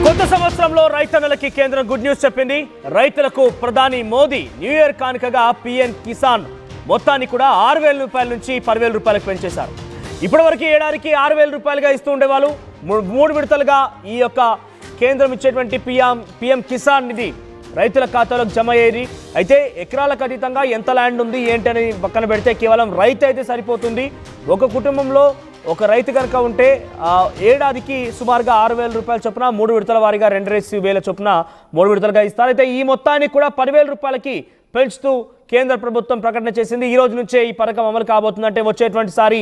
కొత్త సంవత్సరంలో రైతన్నలకి కేంద్రం గుడ్ న్యూస్ చెప్పింది. రైతులకు ప్రధాని మోదీ న్యూ ఇయర్ కానుకగా పిఎం కిసాన్ మొత్తాన్ని కూడా 6,000 రూపాయల నుంచి 10,000 రూపాయలకు పెంచేశారు. ఇప్పటివరకు ఏడాదికి 6,000 రూపాయలుగా ఇస్తూ ఉండేవాళ్ళు. 3 విడతలుగా ఈ యొక్క కేంద్రం ఇచ్చేటువంటి పిఎం కిసాన్ నిధి రైతుల ఖాతాలోకి జమ అయ్యేది. అయితే ఎకరాలకు అతీతంగా ఎంత ల్యాండ్ ఉంది ఏంటి అని పక్కన పెడితే కేవలం రైతు అయితే సరిపోతుంది. ఒక కుటుంబంలో ఒక రైతు కనుక ఉంటే ఏడాదికి సుమారుగా 6,000 రూపాయల చొప్పున 3 విడతల వారీగా 2,000 చొప్పున 3 విడతలుగా ఇస్తారు. అయితే ఈ మొత్తాన్ని కూడా 10,000 రూపాయలకి పెంచుతూ కేంద్ర ప్రభుత్వం ప్రకటన చేసింది. ఈ రోజు నుంచే ఈ పథకం అమలు కాబోతుందంటే వచ్చేటువంటి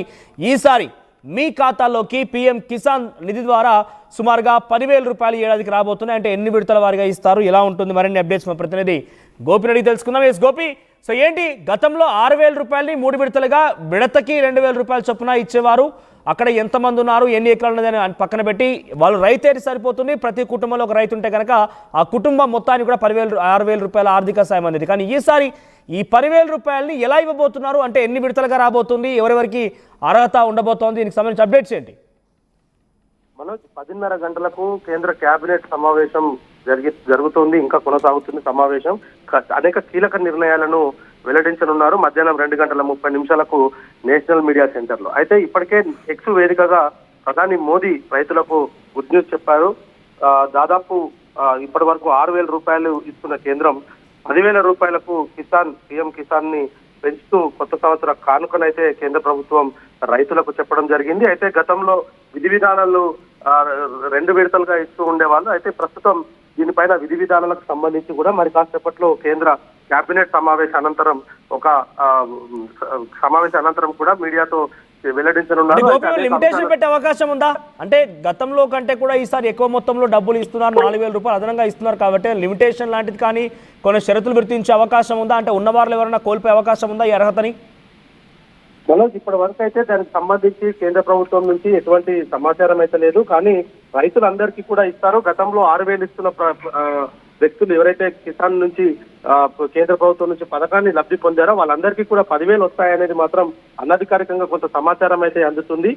ఈసారి మీ ఖాతాలోకి పిఎం కిసాన్ నిధి ద్వారా సుమారుగా 10,000 రూపాయలు ఏడాదికి రాబోతున్నాయి. అంటే ఎన్ని విడతల వారీగా ఇస్తారు, ఎలా ఉంటుంది, మరిన్ని అప్డేట్స్ మా ప్రతినిధి గోపిని తెలుసుకుందాం. ఎస్ గోపి, సో ఏంటి గతంలో 6,000 రూపాయలని 3 విడతలుగా విడతకి 2,000 రూపాయల చొప్పున ఇచ్చేవారు. అక్కడ ఎంతమంది ఉన్నారు, ఎన్ని ఎకరాలు ఉన్నదని పక్కన పెట్టి వాళ్ళు రైతు అయితే సరిపోతుంది. ప్రతి కుటుంబంలో ఒక రైతు ఉంటే కనుక ఆ కుటుంబం మొత్తానికి కూడా 6,000 రూపాయల ఆర్థిక సాయం అందింది. కానీ ఈసారి ఈ 10,000 రూపాయలని ఎలా ఇవ్వబోతున్నారు, అంటే ఎన్ని విడతలుగా రాబోతుంది, ఎవరెవరికి అర్హత ఉండబోతోంది, దీనికి సంబంధించి అప్డేట్స్ ఏంటి? మనోజ్, 10:30 గంటలకు కేంద్ర కేబినెట్ సమావేశం జరుగుతోంది, ఇంకా కొనసాగుతుంది సమావేశం. అనేక కీలక నిర్ణయాలను వెల్లడించనున్నారు. మధ్యాహ్నం 2:30 నేషనల్ మీడియా సెంటర్ లో. అయితే ఇప్పటికే ఎక్స్ వేదికగా ప్రధాని మోదీ రైతులకు గుడ్ న్యూస్ చెప్పారు. దాదాపు ఇప్పటి వరకు 6,000 రూపాయలు ఇస్తున్న కేంద్రం 10,000 రూపాయలకు పిఎం కిసాన్ ని పెంచుతూ కొత్త సంవత్సర కానుకనైతే కేంద్ర ప్రభుత్వం రైతులకు చెప్పడం జరిగింది. అయితే గతంలో విధి విధానాలు 2 విడతలుగా ఇస్తూ ఉండేవాళ్ళు. అయితే ప్రస్తుతం దీనిపైన విధి విధానాలకు సంబంధించి కూడా మరి కాసేపట్లో కేంద్ర కేబినెట్ సమావేశం అనంతరం కూడా మీడియాతో వెల్లడించనున్నారు. లిమిటేషన్ పెట్టే అవకాశం ఉందా? అంటే గతంలో కంటే కూడా ఈసారి ఎక్కువ మొత్తంలో డబ్బులు ఇస్తున్నారు, 4,000 రూపాయలు అదనంగా ఇస్తున్నారు కాబట్టి లిమిటేషన్ లాంటిది కానీ కొన్ని షరతులు గుర్తించే అవకాశం ఉందా? అంటే ఉన్నవాళ్ళు ఎవరైనా కోల్పోయే అవకాశం ఉందా ఈ అర్హతని? మనోజ్, ఇప్పటి వరకు అయితే దానికి సంబంధించి కేంద్ర ప్రభుత్వం నుంచి ఎటువంటి సమాచారం అయితే లేదు. కానీ రైతులందరికీ కూడా ఇస్తారు. గతంలో 6,000 ఇస్తున్న వ్యక్తులు ఎవరైతే కిసాన్ నుంచి కేంద్ర ప్రభుత్వం నుంచి పథకాన్ని లబ్ధి పొందారో వాళ్ళందరికీ కూడా 10,000 వస్తాయనేది మాత్రం అనధికారికంగా కొంత సమాచారం అయితే అందుతుంది.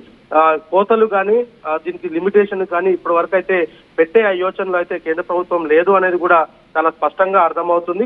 కోతలు కానీ దీనికి లిమిటేషన్ కానీ ఇప్పటి వరకు అయితే పెట్టే యోచనలో అయితే కేంద్ర ప్రభుత్వం లేదు అనేది కూడా చాలా స్పష్టంగా అర్థమవుతుంది.